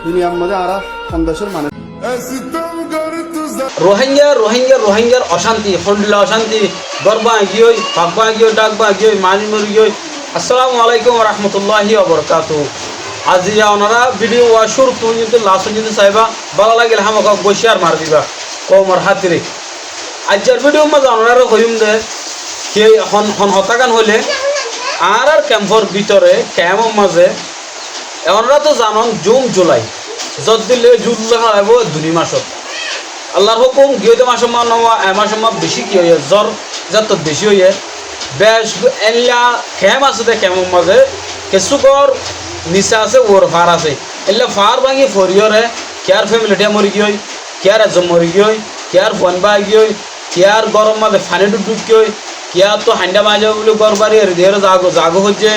দুনিয়ার মধ্যে আর সন্দেশের মানে রোহিঙ্গার অশান্তি ফন্ডিলা অশান্তি গরবা গিয়ে পাকবা গিয়ে ডাকবা গিয়ে মানিমুর গিয়ে আসসালামু আলাইকুম রহমতুল্লাহি ওবরকাতু আজি ওনারা ভিডিও শুরু তুমি যদি লাস্ট যদি চাইবা ভালো লাগিল আমাকে বসিয়ার মার দিবা কমর হাতিরে আজকের ভিডিও মাঝে ওনারা কইম দে সেই হতাকান হইলে আর ক্যাম্পর ভিতরে ক্যাম্পের মাঝে ওনারা তো জানন জুন জুলাই যত দিলে জুলাই হারাইব 2 মাসত আল্লাহর হুকুম গিয়ে মাসে মাসে বেশি কি হয়ে জ্বর যত বেশি হয়ে বেশ এলা ক্যাম্প আছে দে ক্যাম্পের মাঝে কিছুকর নিচা আছে ওর ফার আছে এলে ফার ভাঙি ফরিয়রে কেয়ার ফ্যামিলিটা মরি গিয়ে কেয়ার এজন মরি গিয়ে কেয়ার ফোনবা গিয়ে কেয়ার গরম মাঝে ফানি ডুব গিয়ে কেয়ার তো হান্ডা মাঝে বলে গরবারি এর জাগো হচ্ছে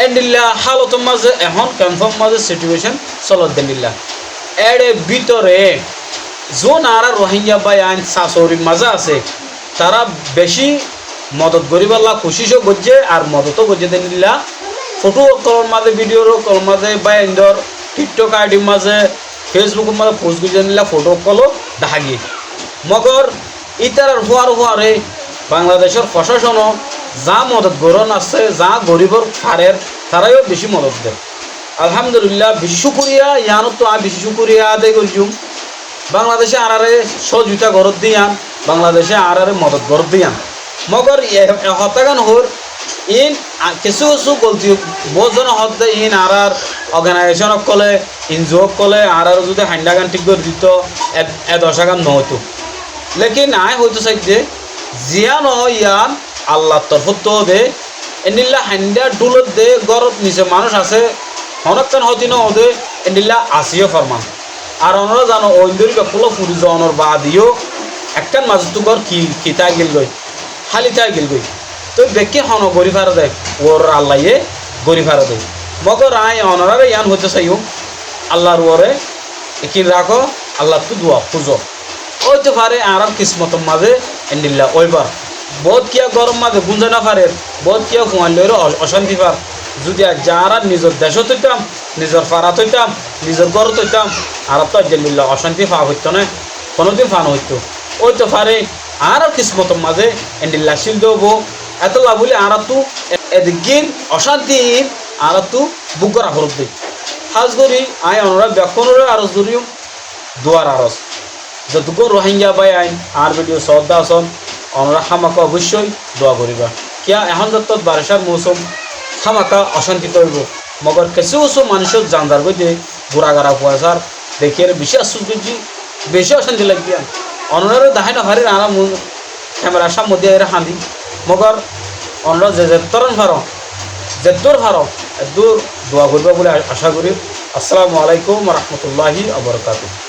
এন্ডিল্লা হালতের মাঝে এখন ক্যাম্পের মাঝে সিচুয়েশন চলত দিল্লা এর ভিতরে যোন আর রোহিঙ্গা বাই আইন শাশুড়ির মাঝে আছে তারা বেশি মদত গরিবাল্লা খুশিও করছে আর মদতও করছে দিল্লা ফটো কলর মাঝে ভিডিওর কলর মাঝে বা ইন্দর টিকটক আইডির মাঝে ফেসবুকের মাঝে পোস্ট করছে নিলা ফটো কলো দেখা গিয়ে মগর ইতার হওয়ারে বাংলাদেশের প্রশাসনও যা মদত গরণ আছে যা গরিবর ফারের তারাইও বেশি মদত দেয় আলহামদুলিল্লাহ বেশি শুকুরিয়া ইয়ানত তো বেশি শুকুরিয়া আদায় করছুম বাংলাদেশে আরারে সহযোগিতা গরত দিয়ান বাংলাদেশে আরারে মদত গরত দিয়ান মগর হত্যাগান হোর ইন কিছু গলতি বহুজন হত্যা ইন আর অর্গানাইজেশন কলে এনজিও কলে আর যদি হান্ডাগান ঠিক করে দিত এ দশাগান নহতো লেকিন আয় হয়তো চাইতে জিয়া নহয় ইয়ান আল্লাহর তরফত দে এনিল্লা হান্ডা ডুলত দে গরত নিচে মানুষ আছে হনকান হতি ন দে এনিল্লা আসিও ফরমান আর ওনারা জানো ওইন্দুরি বেকুলো ফুরি জনের বাদিও একটান মাঝে তো গর কিতা গেল গই হালিতা গেল গই তো বেকে হন গরি ফারা দেয় ওর আল্লাহে গরি ফারা দেয় মগর আয় ওনারা ইয়ান হইতে চাইও আল্লাহর ওরে একিন রাখো আল্লাহ তো দোয়া খুঁজো ওইতে পারে আর কিসমতর মাঝে এনিল্লা ওইবার বহুত কিয়া গরম মাঝে গুঞ্জা না পারে বহুত কিয়া ঘুমাইলের অশান্তি পার যদি যারা নিজের দেশত হইতাম নিজের ফারাত হইতাম নিজের গরত হইতাম আর তো আলহামদুলিল্লাহ অশান্তি ফা হইতো না কোনোদিন ফান হইতো ওই তো পারে আর কিসমতর মাঝে এন্ডিল্লা শিল দেবো এত লাভ বলে আর তো এদিন অশান্তি আর তো বুক করা হরত দিই হাজ করি আয় ওনারা ব্যাখ্যানোর আরজ করি দোয়ার আরজ যতটুকু রোহিঙ্গা বাই আইন আর ভিডিও শ্রদ্ধা আসন ওনারা হামাকা অবশ্যই দোয়া করিবা কিয়া এখন যত বারিশার মৌসুম হামাকা অশান্তি করব মগর কিছু কিছু মানুষের জানদার গিয়ে ঘোরাগাড়া পয়সার দেখিয়ে বেশি আশ্চর্য বেশি অশান্তি লাগিয়া অনারও দেখাই না হারির আরাম ক্যামেরার সামনে দিয়ে এরা হাঁদি মগর অনরা যেতরণ ভারো যেদূর ভারো এদূর দোয়া করবা বলে আশা করি আসসালামু আলাইকুম রহমতুল্লাহি ওয়া বারাকাতুহু।